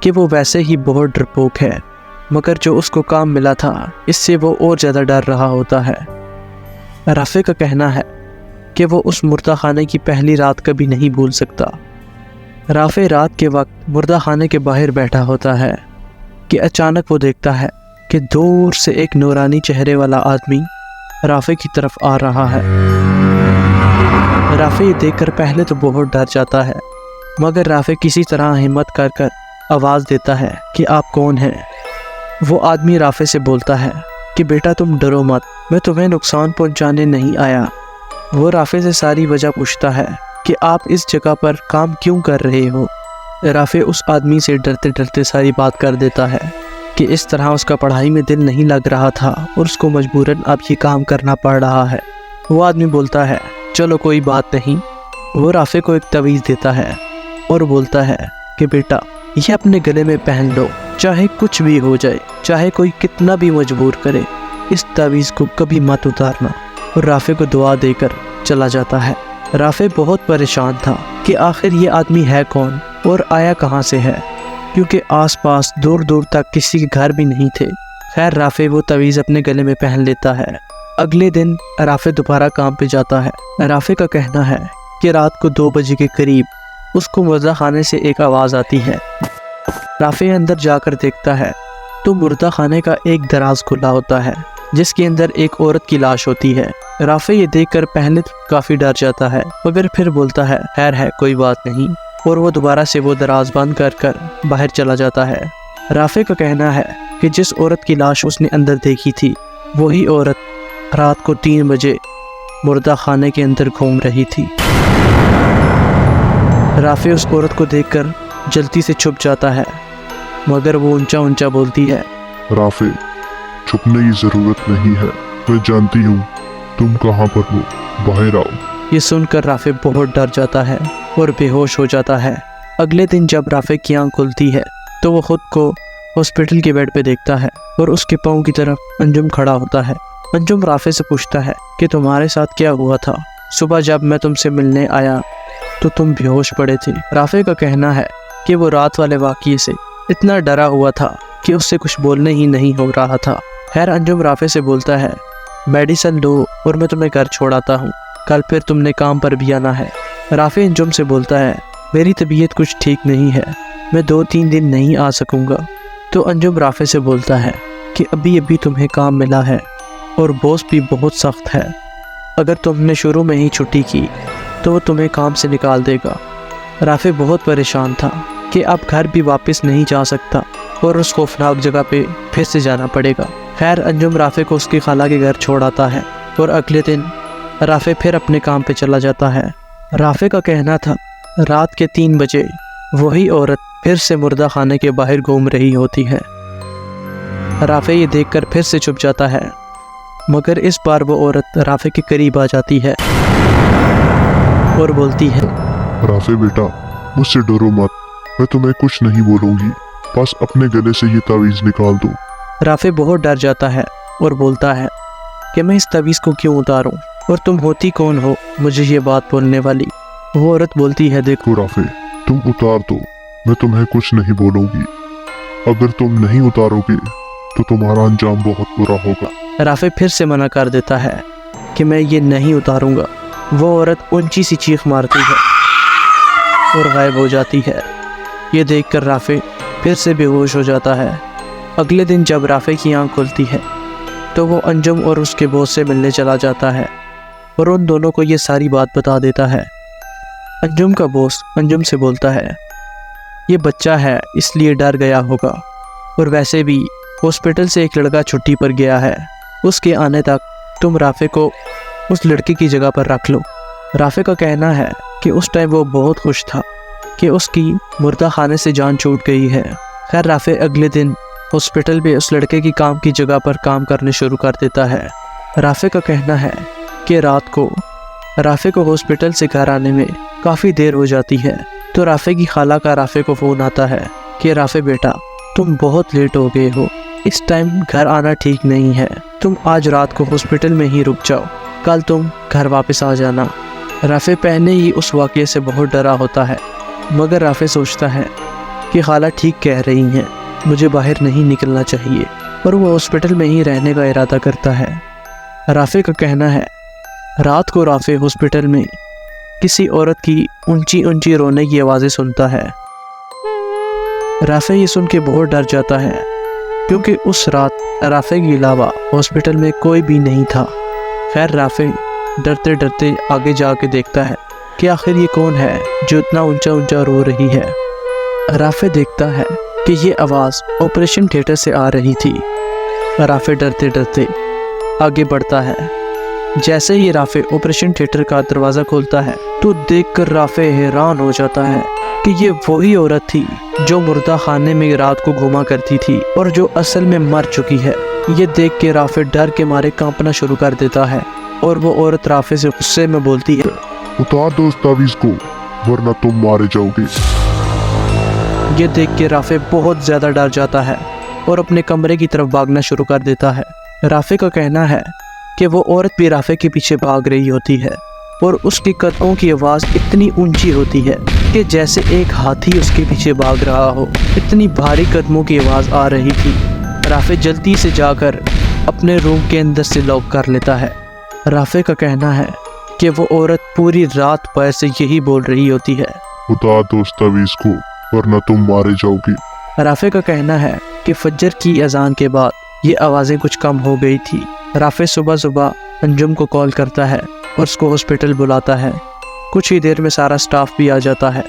کہ وہ ویسے ہی بہت ڈرپوک ہے، مگر جو اس کو کام ملا تھا اس سے وہ اور زیادہ ڈر رہا ہوتا ہے۔ رافع کا کہنا ہے کہ وہ اس مردہ خانے کی پہلی رات کبھی نہیں بھول سکتا۔ رافع رات کے وقت مردہ خانے کے باہر بیٹھا ہوتا ہے کہ اچانک وہ دیکھتا ہے کہ دور سے ایک نورانی چہرے والا آدمی رافع کی طرف آ رہا ہے۔ رافع یہ دیکھ کر پہلے تو بہت ڈر جاتا ہے، مگر رافع کسی طرح ہمت کر آواز دیتا ہے کہ آپ کون ہیں؟ وہ آدمی رافع سے بولتا ہے کہ بیٹا تم ڈرو مت، میں تمہیں نقصان پہنچانے نہیں آیا۔ وہ رافع سے ساری وجہ پوچھتا ہے کہ آپ اس جگہ پر کام کیوں کر رہے ہو؟ رافع اس آدمی سے ڈرتے ڈرتے ساری بات کر دیتا ہے کہ اس طرح اس کا پڑھائی میں دل نہیں لگ رہا تھا اور اس کو مجبوراً اب یہ کام کرنا پڑ رہا ہے۔ وہ آدمی بولتا ہے چلو کوئی بات نہیں۔ وہ رافع کو ایک تعویذ دیتا ہے اور بولتا ہے کہ بیٹا یہ اپنے گلے میں پہن لو، چاہے کچھ بھی ہو جائے، چاہے کوئی کتنا بھی مجبور کرے، اس تعویذ کو کبھی مت اتارنا۔ اور رافع کو دعا دے کر چلا جاتا ہے۔ رافع بہت پریشان تھا کہ آخر یہ آدمی ہے کون اور آیا کہاں سے ہے، کیونکہ آس پاس دور دور تک کسی کے گھر بھی نہیں تھے۔ خیر رافع وہ تعویذ اپنے گلے میں پہن لیتا ہے۔ اگلے دن رافع دوبارہ کام پہ جاتا ہے۔ رافع کا کہنا ہے کہ رات کو 2 بجے کے قریب اس کو مردہ خانے سے ایک آواز آتی ہے۔ رافع اندر جا کر دیکھتا ہے تو مردہ خانے کا ایک دراز کھلا ہوتا ہے جس کے اندر ایک عورت کی لاش ہوتی ہے۔ رافع یہ دیکھ کر پہلے کافی ڈر جاتا ہے، مگر پھر بولتا ہے خیر ہے کوئی بات نہیں، اور وہ دوبارہ سے وہ دراز بند کر باہر چلا جاتا ہے۔ رافع کا کہنا ہے کہ جس عورت کی لاش اس نے اندر دیکھی تھی وہی عورت رات کو 3 بجے مردہ خانے کے اندر گھوم رہی تھی۔ رافع اس عورت کو دیکھ کر جلدی سے چھپ جاتا ہے، مگر وہ اونچا اونچا بولتی ہے رافع چھپنے کی ضرورت نہیں ہے، میں جانتی ہوں تم کہاں پر ہو، باہر آؤ۔ یہ سن کر رافع بہت ڈر جاتا ہے اور بے ہوش ہو جاتا ہے۔ اگلے دن جب رافع کی آنکھ کھلتی ہے تو وہ خود کو ہاسپٹل کے بیڈ پہ دیکھتا ہے اور اس کے پاؤں کی طرف انجم کھڑا ہوتا ہے۔ انجم رافع سے پوچھتا ہے کہ تمہارے ساتھ کیا ہوا تھا؟ صبح جب میں تم سے ملنے آیا تو تم بے ہوش پڑے تھے۔ رافع کا کہنا ہے کہ وہ رات والے واقعے سے اتنا ڈرا ہوا تھا کہ اس سے کچھ بولنے ہی نہیں ہو رہا تھا۔ خیر انجم رافع سے بولتا ہے میڈیسن لو اور میں تمہیں گھر چھوڑاتا ہوں، کل پھر تم نے کام پر بھی آنا ہے۔ رافع انجم سے بولتا ہے میری طبیعت کچھ ٹھیک نہیں ہے، میں 2-3 دن نہیں آ سکوں گا۔ تو انجم رافع سے بولتا ہے کہ ابھی تمہیں کام ملا ہے اور باس بھی بہت سخت ہے، اگر تم نے شروع میں ہی چھٹی کی تو وہ تمہیں کام سے نکال دے گا۔ رافع بہت پریشان تھا کہ اب گھر بھی واپس نہیں جا سکتا اور اس خوفناک جگہ پہ پھر سے جانا پڑے گا۔ خیر انجم رافع کو اس کی خالہ کے گھر چھوڑ آتا ہے اور اگلے دن رافع پھر اپنے کام پہ چلا جاتا ہے۔ رافع کا کہنا تھا رات کے 3 بجے وہی عورت پھر سے مردہ خانے کے باہر گھوم رہی ہوتی ہے۔ رافع یہ دیکھ کر پھر سے چھپ جاتا ہے، مگر اس بار وہ عورت رافع کے قریب آ جاتی ہے اور بولتی ہے رافع بیٹا مجھ سے ڈرو مت، میں تمہیں کچھ نہیں بولوں گی، بس اپنے گلے سے یہ تعویذ نکال دو۔ رافع بہت ڈر جاتا ہے اور بولتا ہے کہ میں اس تعویذ کو کیوں اتاروں اور تم ہوتی کون ہو مجھے یہ بات بولنے والی؟ وہ عورت بولتی ہے دیکھو رافع تم اتار دو، میں تمہیں کچھ نہیں بولوں گی، اگر تم نہیں اتارو گے تو تمہارا انجام بہت برا ہوگا۔ رافع پھر سے منع کر دیتا ہے کہ میں یہ نہیں اتاروں گا۔ وہ عورت اونچی سی چیخ مارتی ہے اور غائب ہو جاتی ہے۔ یہ دیکھ کر رافع پھر سے بے ہوش ہو جاتا ہے۔ اگلے دن جب رافع کی آنکھ کھلتی ہے تو وہ انجم اور اس کے باس سے ملنے چلا جاتا ہے اور ان دونوں کو یہ ساری بات بتا دیتا ہے۔ انجم کا باس انجم سے بولتا ہے یہ بچہ ہے اس لیے ڈر گیا ہوگا، اور ویسے بھی ہاسپٹل سے ایک لڑکا چھٹی پر گیا ہے، اس کے آنے تک تم رافع کو اس لڑکے کی جگہ پر رکھ لو۔ رافع کا کہنا ہے کہ اس ٹائم وہ بہت خوش تھا کہ اس کی مردہ خانے سے جان چھوٹ گئی ہے۔ خیر رافع اگلے دن ہاسپٹل میں اس لڑکے کی کام کی جگہ پر کام کرنے شروع کر دیتا ہے۔ رافع کا کہنا ہے کہ رات کو رافع کو ہاسپٹل سے گھر آنے میں کافی دیر ہو جاتی ہے، تو رافع کی خالہ کا رافع کو فون آتا ہے کہ رافع بیٹا تم بہت لیٹ ہو گئے ہو، اس ٹائم گھر آنا ٹھیک نہیں ہے، تم آج رات کو ہاسپٹل میں ہی رک جاؤ، کل تم گھر واپس آ جانا۔ رافع پہلے ہی اس واقعے سے بہت ڈرا ہوتا ہے، مگر رافع سوچتا ہے کہ خالہ ٹھیک کہہ رہی ہیں، مجھے باہر نہیں نکلنا چاہیے، اور وہ ہاسپٹل میں ہی رہنے کا ارادہ کرتا ہے۔ رافع کا کہنا ہے رات کو رافع ہاسپٹل میں کسی عورت کی اونچی اونچی رونے کی آوازیں سنتا ہے۔ رافع یہ سن کے بہت ڈر جاتا ہے کیونکہ اس رات رافع کے علاوہ ہاسپٹل میں کوئی بھی نہیں تھا۔ خیر رافع ڈرتے ڈرتے آگے جا کے دیکھتا ہے کہ آخر یہ کون ہے جو اتنا اونچا اونچا رو رہی ہے۔ رافع دیکھتا ہے کہ یہ آواز آپریشن تھیٹر سے آ رہی تھی۔ رافع ڈرتے ڈرتے آگے بڑھتا ہے۔ جیسے ہی رافع آپریشن تھیٹر کا دروازہ کھولتا ہے تو دیکھ کر رافع حیران ہو جاتا ہے کہ یہ وہی عورت تھی جو مردہ خانے میں رات کو گھوما کرتی تھی اور جو اصل میں مر چکی ہے۔ یہ دیکھ کے رافع ڈر کے مارے کانپنا شروع کر دیتا ہے اور وہ عورت رافع سے غصے میں بولتی ہے اتار دو اس تعویذ کو ورنہ تم مارے جاؤ گے۔ یہ دیکھ کے رافع بہت زیادہ ڈر جاتا ہے اور اپنے کمرے کی طرف بھاگنا شروع کر دیتا ہے۔ رافع کا کہنا ہے کہ وہ عورت بھی رافع کے پیچھے بھاگ رہی ہوتی ہے اور اس کی قدموں کی آواز اتنی اونچی ہوتی ہے کہ جیسے ایک ہاتھی اس کے پیچھے بھاگ رہا ہو، اتنی بھاری قدموں کی آواز آ رہی تھی۔ رافع جلدی سے جا کر اپنے روم کے اندر سے لاک کر لیتا ہے۔ رافع کا کہنا ہے کہ وہ عورت پوری رات بھر سے یہی بول رہی ہوتی ہے اتار دو اس تعویذ کو ورنہ تم مارے جاؤ گے۔ رافع کا کہنا ہے کہ فجر کی اذان کے بعد یہ آوازیں کچھ کم ہو گئی تھی۔ رافع صبح صبح انجم کو کال کرتا ہے اور اس کو ہاسپٹل بلاتا ہے۔ کچھ ہی دیر میں سارا سٹاف بھی آ جاتا ہے۔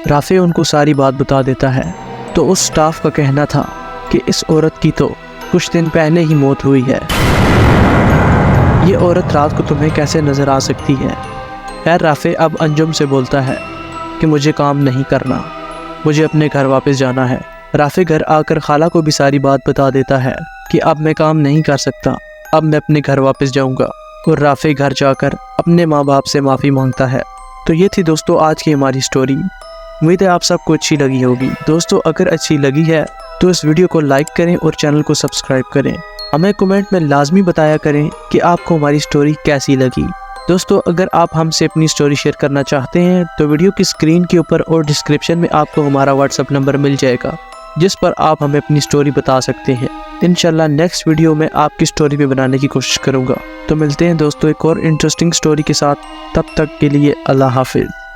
رافع ان کو ساری بات بتا دیتا ہے تو اس سٹاف کا کہنا تھا کہ اس عورت کی تو کچھ دن پہلے ہی موت ہوئی ہے، یہ عورت رات کو تمہیں کیسے نظر آ سکتی ہے۔ خیر رافع اب انجم سے بولتا ہے کہ مجھے کام نہیں کرنا، مجھے اپنے گھر واپس جانا ہے۔ رافع گھر آ کر خالہ کو بھی ساری بات بتا دیتا ہے کہ اب میں کام نہیں کر سکتا، اب میں اپنے گھر واپس جاؤں گا، اور رافع گھر جا کر اپنے ماں باپ سے معافی مانگتا ہے۔ تو یہ تھی دوستو آج کی ہماری سٹوری۔ امید ہے آپ سب کو اچھی لگی ہوگی۔ دوستو اگر اچھی لگی ہے تو اس ویڈیو کو لائک کریں اور چینل کو سبسکرائب کریں۔ ہمیں کمنٹ میں لازمی بتایا کریں کہ آپ کو ہماری سٹوری کیسی لگی۔ دوستو اگر آپ ہم سے اپنی سٹوری شیئر کرنا چاہتے ہیں تو ویڈیو کی سکرین کے اوپر اور ڈسکرپشن میں آپ کو ہمارا واٹس ایپ نمبر مل جائے گا جس پر آپ ہمیں اپنی سٹوری بتا سکتے ہیں۔ انشاءاللہ نیکسٹ ویڈیو میں آپ کی سٹوری بھی بنانے کی کوشش کروں گا۔ تو ملتے ہیں دوستو ایک اور انٹرسٹنگ سٹوری کے ساتھ، تب تک کے لیے اللہ حافظ۔